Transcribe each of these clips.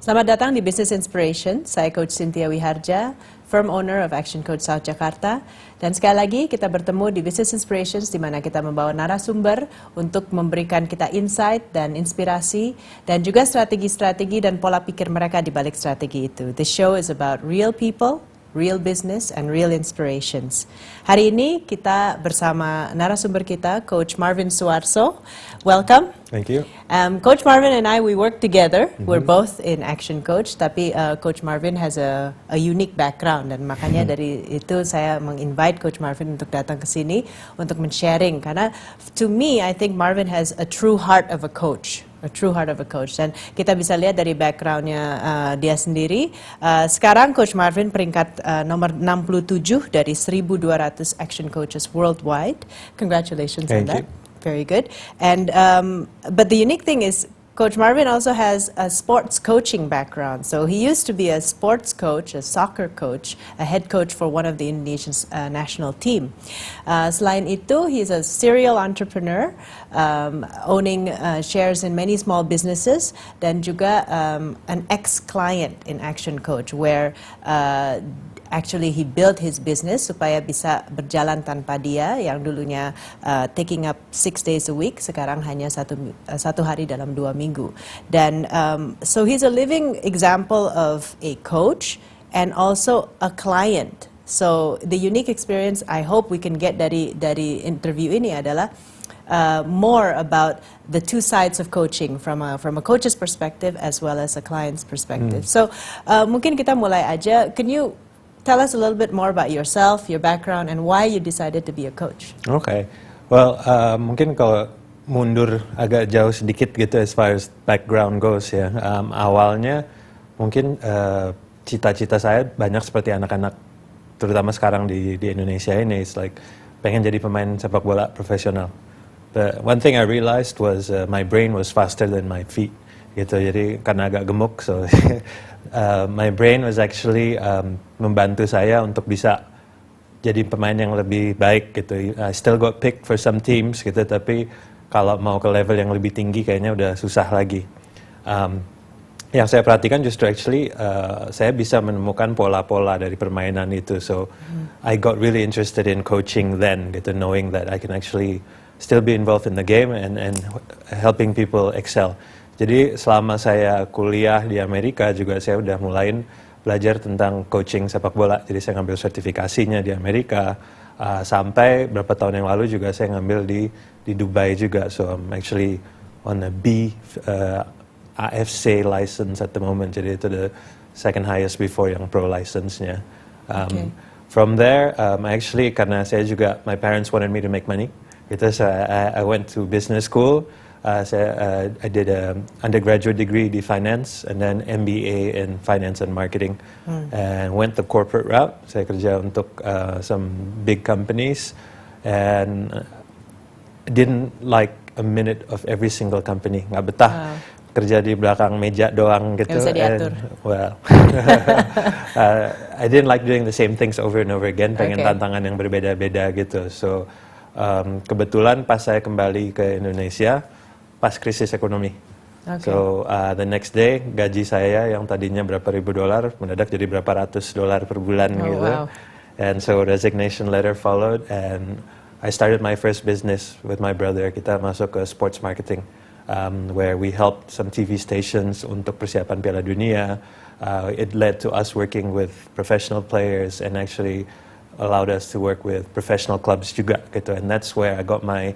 Selamat datang di Business Inspiration. Saya Coach Cynthia Wiharja, firm owner of Action Coach South Jakarta. Dan sekali lagi kita bertemu di Business Inspirations di mana kita membawa narasumber untuk memberikan kita insight dan inspirasi dan juga strategi-strategi dan pola pikir mereka di balik strategi itu. The show is about real people, real business, and real inspirations. Hari ini kita bersama narasumber kita, Coach Marvin Suarso. Welcome. Thank you. Coach Marvin and I, we work together. We're both in Action Coach, tapi Coach Marvin has a unique background dan makanya dari itu saya menginvite Coach Marvin untuk datang ke sini untuk men-sharing karena to me, I think Marvin has a true heart of a coach. A true heart of a coach. Dan kita bisa lihat dari backgroundnya dia sendiri. Sekarang Coach Marvin peringkat nomor 67 dari 1,200 action coaches worldwide. Congratulations on that. Thank you. Very good. And but the unique thing is Coach Marvin also has a sports coaching background. So he used to be a sports coach, a soccer coach, a head coach for one of the Indonesian national team. Selain itu, he's a serial entrepreneur, owning shares in many small businesses, dan juga an ex-client in Action Coach, where actually he built his business supaya bisa berjalan tanpa dia yang dulunya taking up 6 days a week, sekarang hanya satu hari dalam 2 minggu. Dan so he's a living example of a coach and also a client. So the unique experience I hope we can get dari interview ini adalah more about the two sides of coaching from a coach's perspective as well as a client's perspective. So mungkin kita mulai aja. Can you tell us a little bit more about yourself, your background, and why you decided to be a coach? Okay. Well, mungkin kalau mundur agak jauh sedikit gitu as far as background goes ya. Awalnya mungkin cita-cita saya banyak seperti anak-anak, terutama sekarang di Indonesia ini, it's like pengen jadi pemain sepak bola profesional. But one thing I realized was my brain was faster than my feet. Gitu, jadi karena agak gemuk, so my brain was actually membantu saya untuk bisa jadi pemain yang lebih baik gitu. I still got picked for some teams gitu, tapi kalau mau ke level yang lebih tinggi kayaknya udah susah lagi. Yang saya perhatikan justru actually saya bisa menemukan pola-pola dari permainan itu, so I got really interested in coaching then gitu, knowing that I can actually still be involved in the game and helping people excel. Jadi selama saya kuliah di Amerika juga saya udah mulai belajar tentang coaching sepak bola. Jadi saya ngambil sertifikasinya di Amerika, sampai beberapa tahun yang lalu juga saya ngambil di Dubai juga. So I'm actually on a B AFC license at the moment. Jadi itu the second highest before yang pro license-nya. Okay. From there, actually karena saya juga, my parents wanted me to make money. Gitu, so I went to business school. I did an undergraduate degree in finance and then MBA in finance and marketing, and went the corporate route. Saya kerja untuk some big companies and didn't like a minute of every single company. Nggak betah kerja di belakang meja doang gitu. Nggak bisa diatur. Well, I didn't like doing the same things over and over again. Pengen tantangan yang berbeda-beda gitu. So kebetulan pas saya kembali ke Indonesia, pas krisis ekonomi. Okay. So the next day gaji saya yang tadinya berapa ribu dolar mendadak jadi berapa ratus dolar per bulan gitu. Wow. And so resignation letter followed and I started my first business with my brother. Kita masuk ke sports marketing, where we helped some TV stations untuk persiapan Piala Dunia. It led to us working with professional players and actually allowed us to work with professional clubs juga gitu. And that's where I got my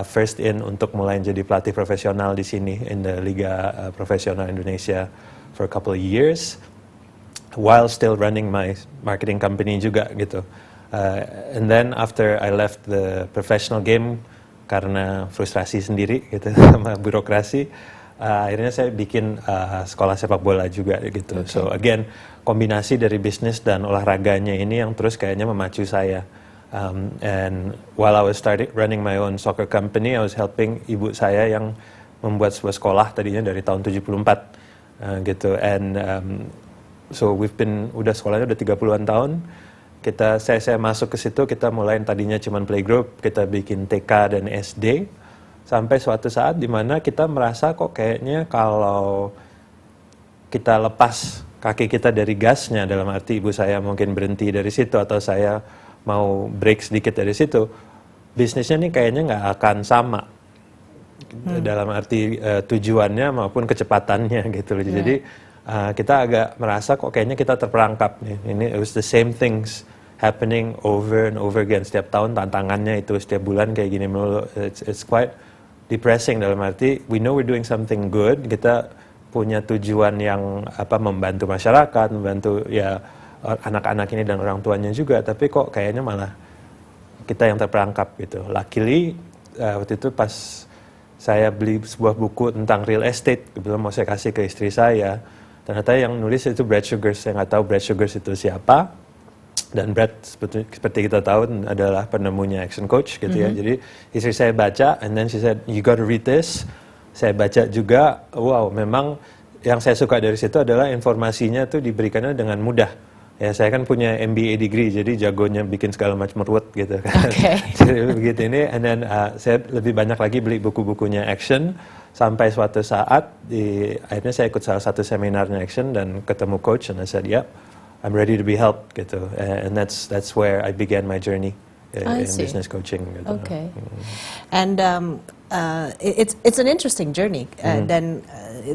first in untuk mulai jadi pelatih profesional di sini in the Liga Profesional Indonesia for a couple of years, while still running my marketing company juga gitu. And then after I left the professional game karena frustrasi sendiri gitu sama birokrasi, akhirnya saya bikin sekolah sepak bola juga gitu. Okay. So again kombinasi dari bisnis dan olahraganya ini yang terus kayaknya memacu saya. And while I was running my own soccer company, I was helping ibu saya yang membuat sebuah sekolah tadinya dari tahun 74 gitu. And so udah sekolahnya udah 30-an tahun. Saya masuk ke situ, kita mulai tadinya cuma playgroup, kita bikin TK dan SD. Sampai suatu saat di mana kita merasa kok kayaknya kalau kita lepas kaki kita dari gasnya, dalam arti ibu saya mungkin berhenti dari situ atau saya mau break sedikit dari situ, bisnisnya nih kayaknya nggak akan sama dalam arti tujuannya maupun kecepatannya gitu loh. Jadi kita agak merasa kok kayaknya kita terperangkap nih. Ini it was the same things happening over and over again. Setiap tahun tantangannya itu, setiap bulan kayak gini melulu. It's quite depressing dalam arti we know we're doing something good. Kita punya tujuan yang membantu masyarakat, membantu ya anak-anak ini dan orang tuanya juga. Tapi kok kayaknya malah kita yang terperangkap gitu. Luckily waktu itu pas saya beli sebuah buku tentang real estate, kebetulan mau saya kasih ke istri saya. Ternyata yang nulis itu Brad Sugars. Saya nggak tahu Brad Sugars itu siapa. Dan Brad seperti kita tahu adalah penemunya Action Coach gitu ya. Jadi istri saya baca, and then she said, you gotta read this. Saya baca juga, wow, memang yang saya suka dari situ adalah informasinya tuh diberikannya dengan mudah. Ya saya kan punya MBA degree, jadi jagonya bikin segala macam ruwet gitu kan. Jadi begitu ini, and then saya lebih banyak lagi beli buku-bukunya Action. Sampai suatu saat, akhirnya saya ikut salah satu seminarnya Action dan ketemu coach, and I said, yeah, I'm ready to be helped gitu, and that's where I began my journey in business coaching. Gitu. Okay, and it's an interesting journey. Then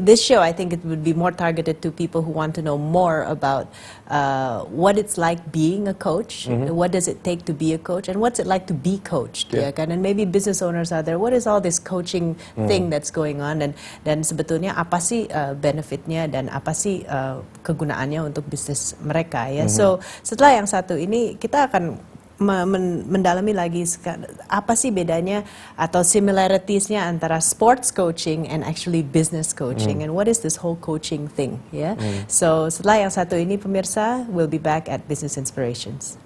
this show, I think it would be more targeted to people who want to know more about what it's like being a coach, what does it take to be a coach, and what's it like to be coached. Ya kan? And maybe business owners out there, what is all this coaching thing that's going on, dan sebetulnya apa sih benefitnya dan apa sih kegunaannya untuk bisnis mereka ya. So setelah yang satu ini kita akan mendalami lagi apa sih bedanya atau similaritiesnya antara sports coaching and actually business coaching, and what is this whole coaching thing ya. So setelah yang satu ini pemirsa, we'll be back at Business Inspirations.